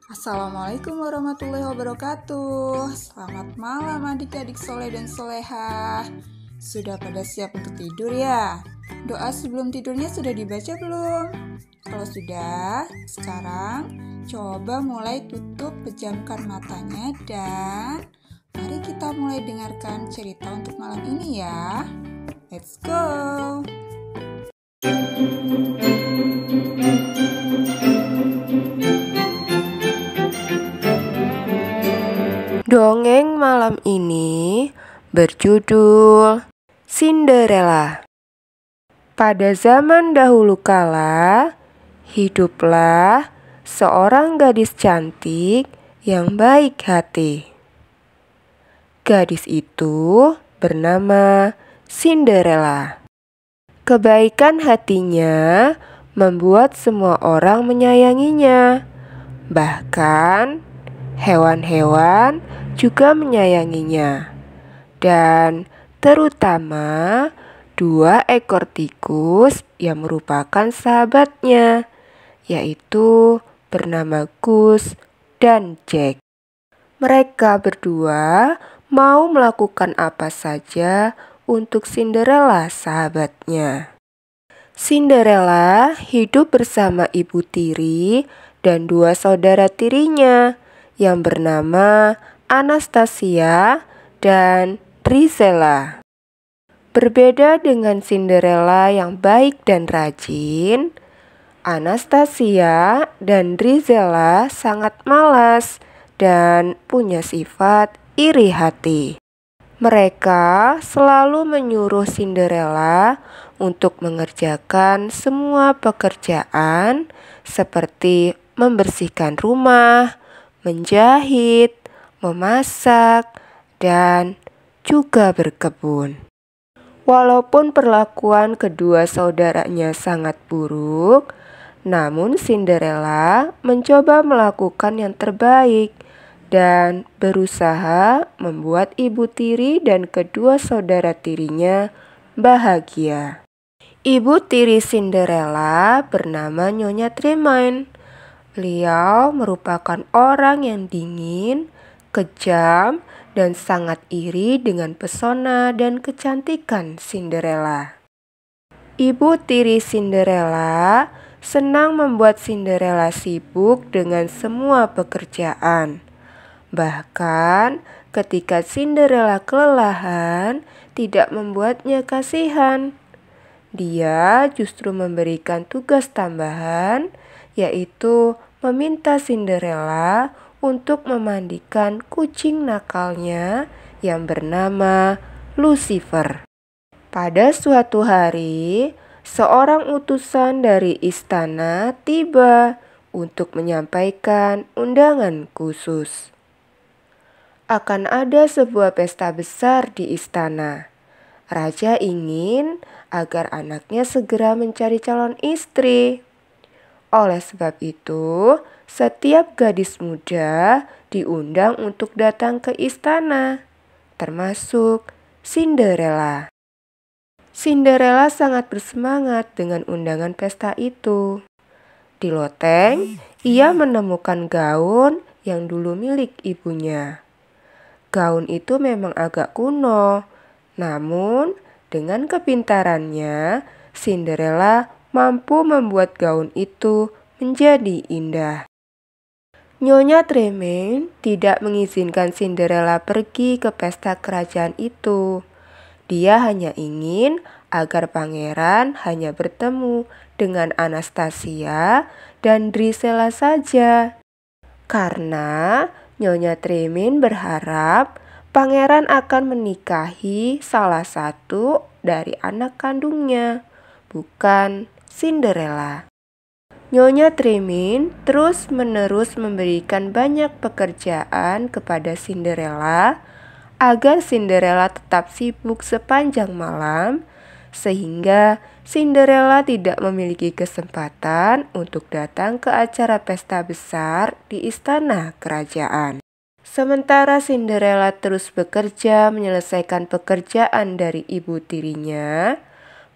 Assalamualaikum warahmatullahi wabarakatuh. Selamat malam adik-adik soleh dan solehah. Sudah pada siap untuk tidur ya? Doa sebelum tidurnya sudah dibaca belum? Kalau sudah, sekarang coba mulai tutup, pejamkan matanya dan mari kita mulai dengarkan cerita untuk malam ini ya. Let's go! Dongeng malam ini berjudul Cinderella. Pada zaman dahulu kala, hiduplah seorang gadis cantik yang baik hati. Gadis itu bernama Cinderella. Kebaikan hatinya membuat semua orang menyayanginya. Bahkan hewan-hewan juga menyayanginya, dan terutama 2 ekor tikus yang merupakan sahabatnya, yaitu bernama Gus dan Jack. Mereka berdua mau melakukan apa saja untuk Cinderella sahabatnya. Cinderella hidup bersama ibu tiri dan 2 saudara tirinya yang bernama Anastasia dan Drizella. Berbeda dengan Cinderella yang baik dan rajin, Anastasia dan Drizella sangat malas dan punya sifat iri hati. Mereka selalu menyuruh Cinderella untuk mengerjakan semua pekerjaan seperti membersihkan rumah, menjahit, memasak, dan juga berkebun. Walaupun perlakuan kedua saudaranya sangat buruk, namun Cinderella mencoba melakukan yang terbaik dan berusaha membuat ibu tiri dan kedua saudara tirinya bahagia. Ibu tiri Cinderella bernama Nyonya Tremaine. Beliau merupakan orang yang dingin, kejam, dan sangat iri dengan pesona dan kecantikan Cinderella. Ibu tiri Cinderella senang membuat Cinderella sibuk dengan semua pekerjaan. Bahkan ketika Cinderella kelelahan, tidak membuatnya kasihan. Dia justru memberikan tugas tambahan, yaitu meminta Cinderella untuk memandikan kucing nakalnya yang bernama Lucifer. Pada suatu hari, seorang utusan dari istana tiba untuk menyampaikan undangan khusus. Akan ada sebuah pesta besar di istana. Raja ingin agar anaknya segera mencari calon istri. Oleh sebab itu, setiap gadis muda diundang untuk datang ke istana, termasuk Cinderella. Cinderella sangat bersemangat dengan undangan pesta itu. Di loteng, ia menemukan gaun yang dulu milik ibunya. Gaun itu memang agak kuno, namun dengan kepintarannya, Cinderella mampu membuat gaun itu menjadi indah. Nyonya Tremaine tidak mengizinkan Cinderella pergi ke pesta kerajaan itu. Dia hanya ingin agar pangeran hanya bertemu dengan Anastasia dan Drizella saja. Karena Nyonya Tremaine berharap pangeran akan menikahi salah satu dari anak kandungnya, bukan Cinderella. Nyonya Tremaine terus-menerus memberikan banyak pekerjaan kepada Cinderella agar Cinderella tetap sibuk sepanjang malam, sehingga Cinderella tidak memiliki kesempatan untuk datang ke acara pesta besar di istana kerajaan. Sementara Cinderella terus bekerja menyelesaikan pekerjaan dari ibu tirinya,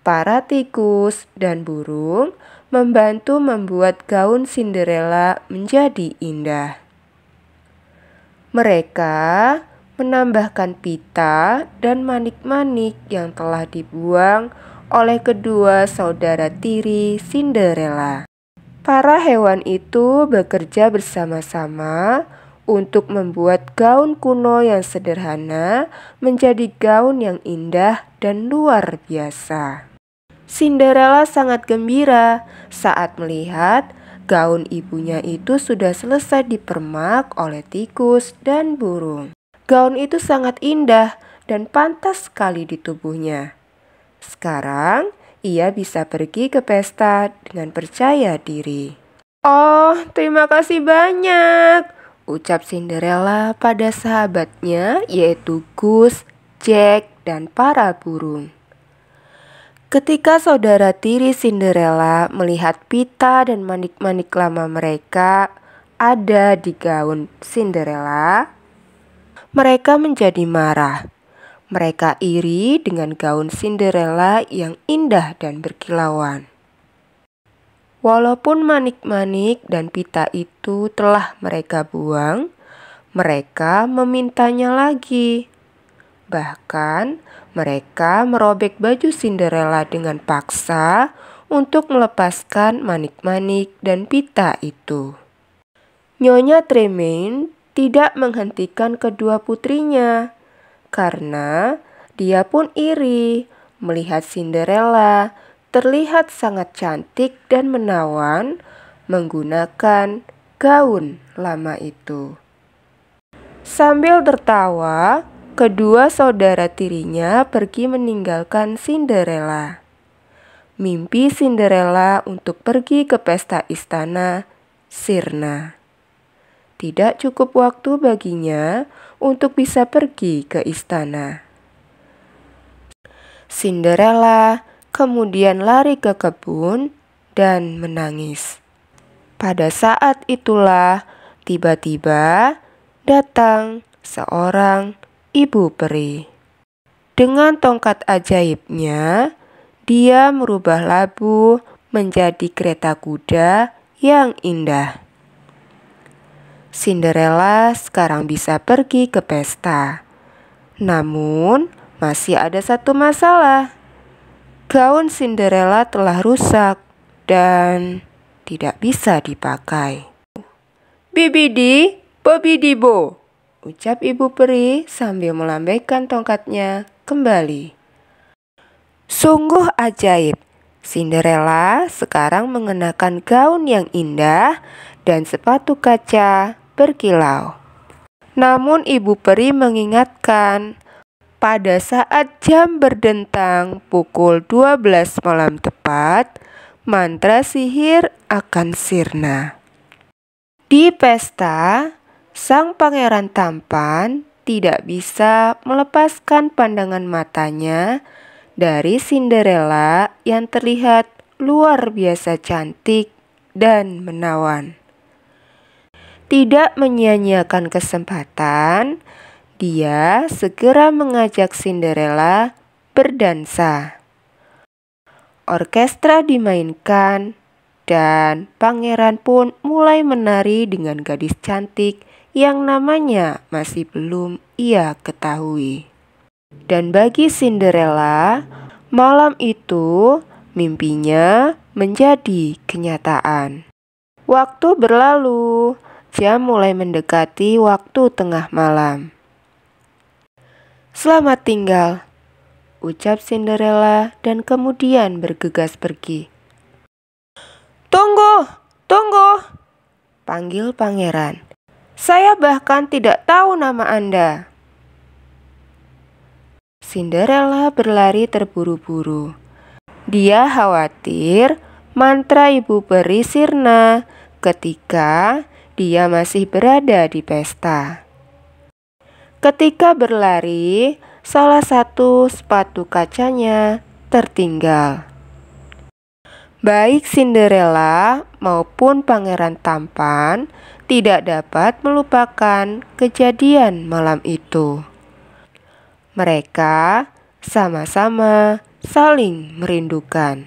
para tikus dan burung membantu membuat gaun Cinderella menjadi indah. Mereka menambahkan pita dan manik-manik yang telah dibuang oleh kedua saudara tiri Cinderella. Para hewan itu bekerja bersama-sama untuk membuat gaun kuno yang sederhana menjadi gaun yang indah dan luar biasa. Cinderella sangat gembira saat melihat gaun ibunya itu sudah selesai dipermak oleh tikus dan burung. Gaun itu sangat indah dan pantas sekali di tubuhnya. Sekarang, ia bisa pergi ke pesta dengan percaya diri. "Oh, terima kasih banyak," ucap Cinderella pada sahabatnya yaitu Goose, Jack, dan para burung. Ketika saudara tiri Cinderella melihat pita dan manik-manik lama mereka ada di gaun Cinderella, mereka menjadi marah. Mereka iri dengan gaun Cinderella yang indah dan berkilauan. Walaupun manik-manik dan pita itu telah mereka buang, mereka memintanya lagi. Bahkan, mereka merobek baju Cinderella dengan paksa untuk melepaskan manik-manik dan pita itu. Nyonya Tremaine tidak menghentikan kedua putrinya, karena dia pun iri melihat Cinderella terlihat sangat cantik dan menawan menggunakan gaun lama itu. Sambil tertawa, kedua saudara tirinya pergi meninggalkan Cinderella. Mimpi Cinderella untuk pergi ke pesta istana sirna. Tidak cukup waktu baginya untuk bisa pergi ke istana. Cinderella kemudian lari ke kebun dan menangis. Pada saat itulah tiba-tiba datang seorang ibu peri. Dengan tongkat ajaibnya, dia merubah labu menjadi kereta kuda yang indah. Cinderella sekarang bisa pergi ke pesta. Namun, masih ada satu masalah. Gaun Cinderella telah rusak dan tidak bisa dipakai. "Bibidi, bobidibo," ucap ibu peri sambil melambaikan tongkatnya kembali. Sungguh ajaib. Cinderella sekarang mengenakan gaun yang indah dan sepatu kaca berkilau. Namun ibu peri mengingatkan, pada saat jam berdentang pukul 12 malam tepat, mantra sihir akan sirna. Di pesta, sang pangeran tampan tidak bisa melepaskan pandangan matanya dari Cinderella yang terlihat luar biasa cantik dan menawan. Tidak menyia-nyiakan kesempatan, dia segera mengajak Cinderella berdansa. Orkestra dimainkan dan pangeran pun mulai menari dengan gadis cantik yang namanya masih belum ia ketahui. Dan bagi Cinderella, malam itu mimpinya menjadi kenyataan. Waktu berlalu, jam mulai mendekati waktu tengah malam. "Selamat tinggal," ucap Cinderella dan kemudian bergegas pergi. "Tunggu, tunggu," panggil pangeran. "Saya bahkan tidak tahu nama Anda." Cinderella berlari terburu-buru. Dia khawatir mantra ibu peri sirna ketika dia masih berada di pesta. Ketika berlari, salah satu sepatu kacanya tertinggal. Baik Cinderella maupun pangeran tampan tidak dapat melupakan kejadian malam itu. Mereka sama-sama saling merindukan.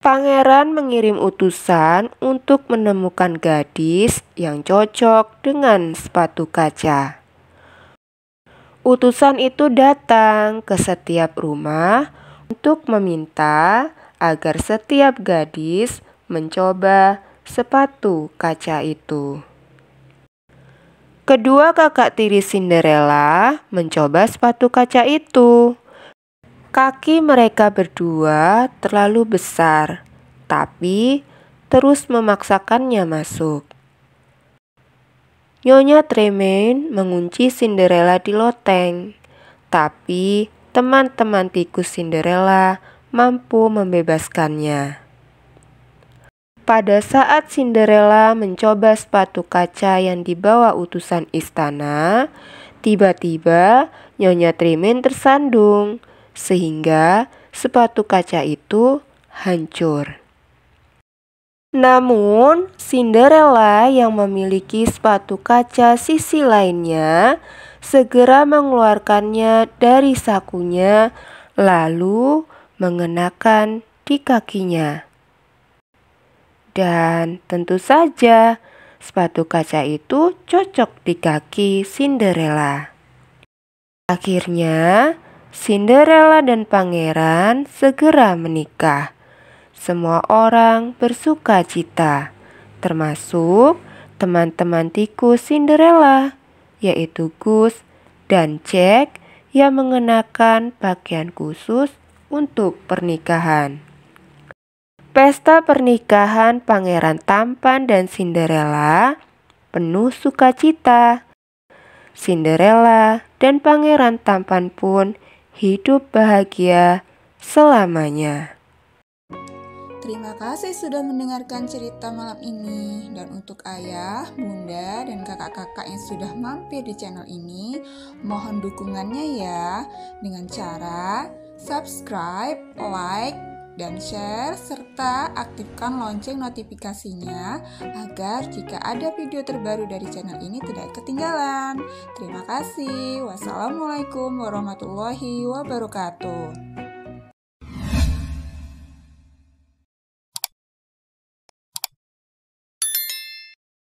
Pangeran mengirim utusan untuk menemukan gadis yang cocok dengan sepatu kaca. Utusan itu datang ke setiap rumah untuk meminta agar setiap gadis mencoba sepatu kaca itu. Kedua kakak tiri Cinderella mencoba sepatu kaca itu. Kaki mereka berdua terlalu besar, tapi terus memaksakannya masuk. Nyonya Tremaine mengunci Cinderella di loteng, tapi teman-teman tikus Cinderella mampu membebaskannya. Pada saat Cinderella mencoba sepatu kaca yang dibawa utusan istana, tiba-tiba Nyonya Tremaine tersandung, sehingga sepatu kaca itu hancur. Namun, Cinderella yang memiliki sepatu kaca sisi lainnya segera mengeluarkannya dari sakunya, lalu mengenakan di kakinya. Dan tentu saja, sepatu kaca itu cocok di kaki Cinderella. Akhirnya, Cinderella dan pangeran segera menikah. Semua orang bersuka cita, termasuk teman-teman tikus Cinderella, yaitu Gus dan Jack yang mengenakan pakaian khusus untuk pernikahan. Pesta pernikahan Pangeran Tampan dan Cinderella penuh sukacita. Cinderella dan Pangeran Tampan pun hidup bahagia selamanya. Terima kasih sudah mendengarkan cerita malam ini. Dan untuk ayah, bunda, dan kakak-kakak yang sudah mampir di channel ini, mohon dukungannya ya dengan cara subscribe, like, dan share, serta aktifkan lonceng notifikasinya agar jika ada video terbaru dari channel ini tidak ketinggalan. Terima kasih. Wassalamualaikum warahmatullahi wabarakatuh.